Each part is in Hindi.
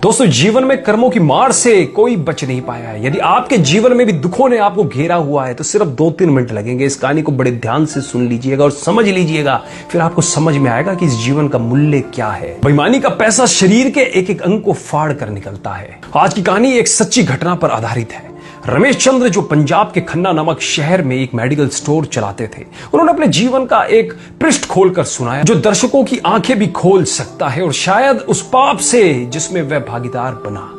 दोस्तों, जीवन में कर्मों की मार से कोई बच नहीं पाया है। यदि आपके जीवन में भी दुखों ने आपको घेरा हुआ है तो सिर्फ 2-3 मिनट लगेंगे। इस कहानी को बड़े ध्यान से सुन लीजिएगा और समझ लीजिएगा, फिर आपको समझ में आएगा कि इस जीवन का मूल्य क्या है। बेईमानी का पैसा शरीर के एक एक अंग को फाड़ कर निकलता है। आज की कहानी एक सच्ची घटना पर आधारित है। रमेश चंद्र, जो पंजाब के खन्ना नामक शहर में एक मेडिकल स्टोर चलाते थे, उन्होंने अपने जीवन का एक पृष्ठ खोलकर सुनाया जो दर्शकों की आंखें भी खोल सकता है और शायद उस पाप से जिसमें वह भागीदार बना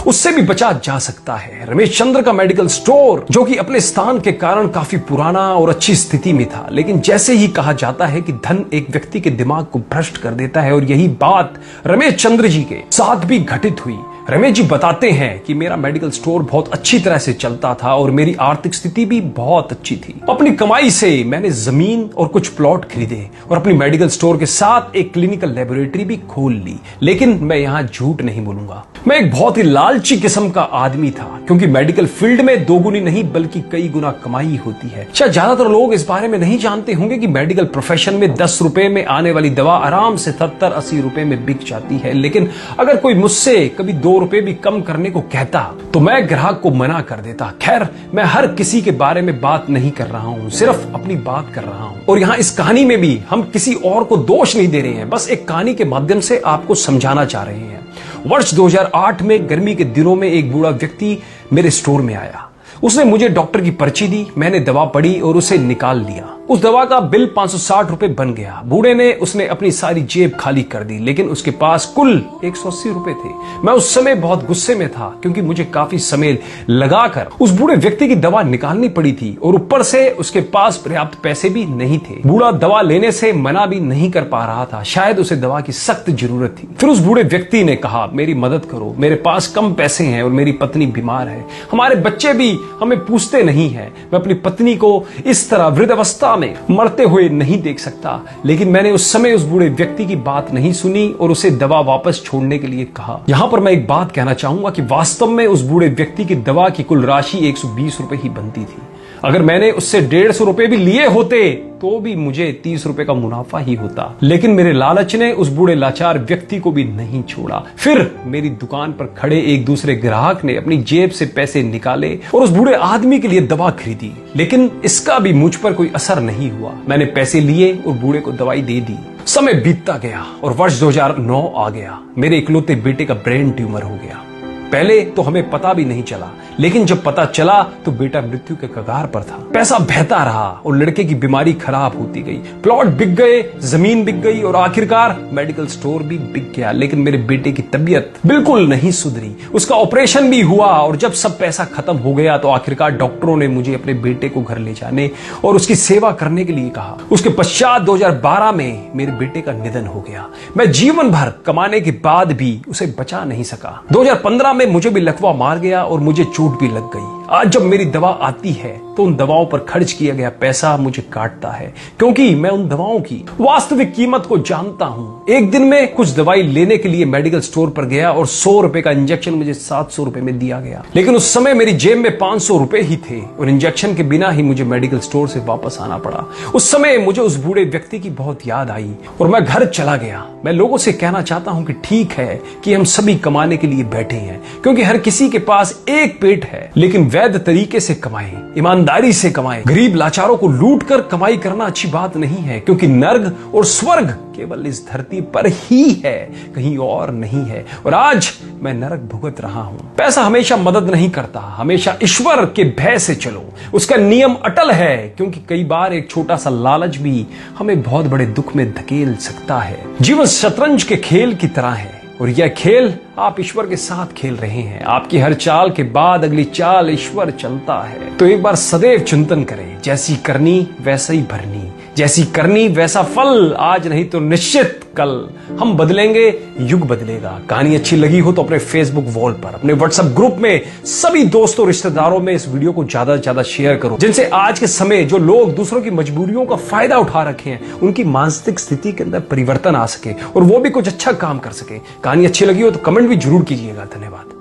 उससे भी बचा जा सकता है। रमेश चंद्र का मेडिकल स्टोर, जो कि अपने स्थान के कारण काफी पुराना और अच्छी स्थिति में था, लेकिन जैसे ही कहा जाता है कि धन एक व्यक्ति के दिमाग को भ्रष्ट कर देता है, और यही बात रमेश चंद्र जी के साथ भी घटित हुई। रमेश जी बताते हैं कि मेरा मेडिकल स्टोर बहुत अच्छी तरह से चलता था और मेरी आर्थिक स्थिति भी बहुत अच्छी थी। अपनी कमाई से मैंने जमीन और कुछ प्लॉट खरीदे और अपनी मेडिकल स्टोर के साथ एक क्लिनिकल लेबोरेटरी भी खोल ली। लेकिन मैं यहां झूठ नहीं बोलूंगा, मैं एक बहुत ही लालची किस्म का आदमी था, क्योंकि मेडिकल फील्ड में दोगुनी नहीं बल्कि कई गुना कमाई होती है। शायद ज्यादातर लोग इस बारे में नहीं जानते होंगे कि मेडिकल प्रोफेशन में 10 रुपए में आने वाली दवा आराम से 70-80 रुपए में बिक जाती है। लेकिन अगर कोई मुझसे कभी 2 रुपए भी कम करने को कहता तो मैं ग्राहक को मना कर देता। खैर, मैं हर किसी के बारे में बात नहीं कर रहा हूं, सिर्फ अपनी बात कर रहा हूं। और यहां इस कहानी में भी हम किसी और को दोष नहीं दे रहे हैं, बस एक कहानी के माध्यम से आपको समझाना चाह रहे हैं। वर्ष 2008 में गर्मी के दिनों में एक बूढ़ा व्यक्ति मेरे स्टोर में आया। उसने मुझे डॉक्टर की पर्ची दी, मैंने दवा पढ़ी और उसे निकाल लिया। उस दवा का बिल 560 रुपए बन गया। बूढ़े ने उसने अपनी सारी जेब खाली कर दी, लेकिन उसके पास कुल 180 रुपए थे। मैं उस समय बहुत गुस्से में था, क्योंकि मुझे काफी समय लगाकर उस बूढ़े व्यक्ति की दवा निकालनी पड़ी थी और ऊपर से उसके पास पर्याप्त पैसे भी नहीं थे। बूढ़ा दवा लेने से मना भी नहीं कर पा रहा था, शायद उसे दवा की सख्त जरूरत थी। फिर उस बूढ़े व्यक्ति ने कहा, मेरी मदद करो, मेरे पास कम पैसे हैं और मेरी पत्नी बीमार है, हमारे बच्चे भी हमें पूछते नहीं है, मैं अपनी पत्नी को इस तरह वृद्धावस्था में मरते हुए नहीं देख सकता। लेकिन मैंने उस समय उस बूढ़े व्यक्ति की बात नहीं सुनी और उसे दवा वापस छोड़ने के लिए कहा। यहां पर मैं एक बात कहना चाहूंगा कि वास्तव में उस बूढ़े व्यक्ति की दवा की कुल राशि 120 रुपए ही बनती थी। अगर मैंने उससे 150 रुपए भी लिए होते तो भी मुझे 30 रुपए का मुनाफा ही होता। लेकिन मेरे लालच ने उस बूढ़े लाचार व्यक्ति को भी नहीं छोड़ा। फिर मेरी दुकान पर खड़े एक दूसरे ग्राहक ने अपनी जेब से पैसे निकाले और उस बूढ़े आदमी के लिए दवा खरीदी, लेकिन इसका भी मुझ पर कोई असर नहीं हुआ। मैंने पैसे लिए और बूढ़े को दवाई दे दी। समय बीतता गया और वर्ष 2009 आ गया। मेरे इकलौते बेटे का ब्रेन ट्यूमर हो गया। पहले तो हमें पता भी नहीं चला, लेकिन जब पता चला तो बेटा मृत्यु के कगार पर था। पैसा बहता रहा और लड़के की बीमारी खराब होती गई। प्लॉट बिक गए, जमीन बिक गई और आखिरकार मेडिकल स्टोर भी बिक गया। लेकिन मेरे बेटे की तबीयत बिल्कुल नहीं सुधरी। उसका ऑपरेशन भी हुआ और जब सब पैसा खत्म हो गया तो आखिरकार डॉक्टरों ने मुझे अपने बेटे को घर ले जाने और उसकी सेवा करने के लिए कहा। उसके पश्चात 2012 में मेरे बेटे का निधन हो गया। मैं जीवन भर कमाने के बाद भी उसे बचा नहीं सका। 2015 में मुझे भी लकवा मार गया और मुझे चोट भी लग गई। आज जब मेरी दवा आती है तो उन दवाओं पर खर्च किया गया पैसा मुझे काटता है, क्योंकि मैं उन दवाओं की वास्तविक कीमत को जानता हूं। एक दिन में कुछ दवाई लेने के लिए मेडिकल स्टोर पर गया और 100 रुपए का इंजेक्शन मुझे 700 रुपए में दिया गया। लेकिन उस समय मेरी जेब में 500 रुपए ही थे और इंजेक्शन के बिना ही मुझे मेडिकल स्टोर से वापस आना पड़ा। उस समय मुझे उस बूढ़े व्यक्ति की बहुत याद आई और मैं घर चला गया। मैं लोगों से कहना चाहता हूं कि ठीक है कि हम सभी कमाने के लिए बैठे हैं, क्योंकि हर किसी के पास एक पेट है, लेकिन वैध तरीके से कमाएं, ईमानदारी से कमाएं। गरीब लाचारों को लूट कर कमाई करना अच्छी बात नहीं है, क्योंकि नर्क और स्वर्ग केवल इस धरती पर ही है, कहीं और नहीं है। और आज मैं नरक भुगत रहा हूं। पैसा हमेशा मदद नहीं करता, हमेशा ईश्वर के भय से चलो, उसका नियम अटल है, क्योंकि कई बार एक छोटा सा लालच भी हमें बहुत बड़े दुख में धकेल सकता है। जीवन शतरंज के खेल की तरह है और यह खेल आप ईश्वर के साथ खेल रहे हैं। आपकी हर चाल के बाद अगली चाल ईश्वर चलता है। तो एक बार सदैव चिंतन करें, जैसी करनी वैसा ही भरनी, जैसी करनी वैसा फल, आज नहीं तो निश्चित कल हम बदलेंगे, युग बदलेगा। कहानी अच्छी लगी हो तो अपने फेसबुक वॉल पर, अपने व्हाट्सएप ग्रुप में सभी दोस्तों रिश्तेदारों में इस वीडियो को ज्यादा से ज्यादा शेयर करो, जिनसे आज के समय जो लोग दूसरों की मजबूरियों का फायदा उठा रखे हैं उनकी मानसिक स्थिति के अंदर परिवर्तन आ सके और वो भी कुछ अच्छा काम कर सके। कहानी अच्छी लगी हो तो कमेंट भी जरूर कीजिएगा। धन्यवाद।